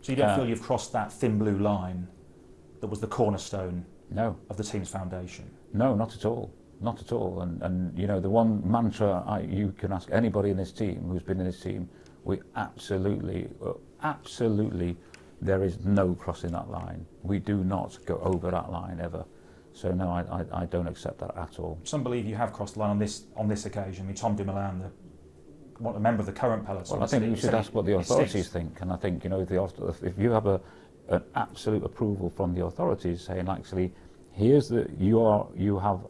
So you don't feel you've crossed that thin blue line that was the cornerstone No. of the team's foundation? No, not at all. Not at all. And you know, the one mantra you can ask anybody in this team who's been in this team, we absolutely, there is no crossing that line. We do not go over that line ever. So no, I don't accept that at all. Some believe you have crossed the line on this occasion. I mean, Tom Dumoulin, a member of the current peloton. Well, I think we should ask what the authorities think, and I think, you know, if you have an absolute approval from the authorities saying, actually, here's you have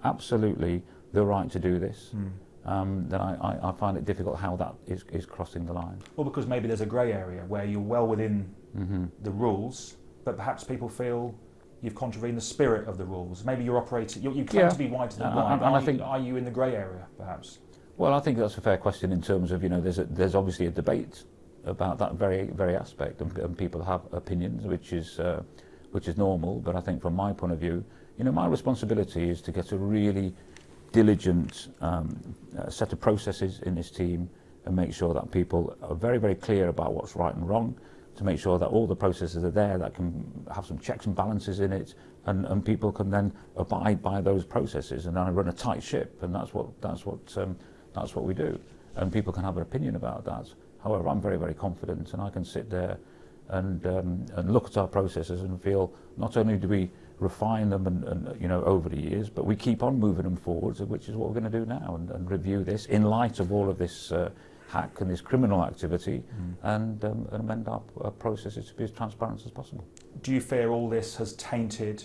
absolutely the right to do this, then I find it difficult how that is crossing the line. Well, because maybe there's a grey area where you're well within the rules, but perhaps people feel you've contravened the spirit of the rules. Maybe you're operating, you claim to be whiter than white, and are you in the grey area, perhaps? Well, I think that's a fair question in terms of, you know, there's obviously a debate about that very aspect, and people have opinions, which is normal. But I think from my point of view, you know, my responsibility is to get a really diligent set of processes in this team and make sure that people are very clear about what's right and wrong, to make sure that all the processes are there that can have some checks and balances in it, and people can then abide by those processes, and then I run a tight ship, and that's what we do, and people can have an opinion about that. However, I'm very confident, and I can sit there and look at our processes and feel not only do we refine them and you know, over the years, but we keep on moving them forwards, which is what we're going to do now, and review this in light of all of this hack and this criminal activity, and amend our processes to be as transparent as possible. Do you fear all this has tainted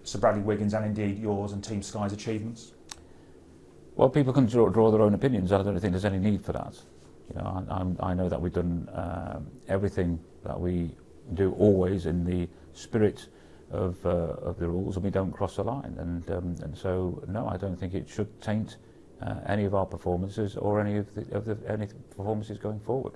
Sir Bradley Wiggins and indeed yours and Team Sky's achievements? Well, people can draw their own opinions. I don't think there's any need for that. You know, I know that we've done everything that we do always in the spirit of the rules, and we don't cross the line. And so, no, I don't think it should taint any of our performances or any performances going forward.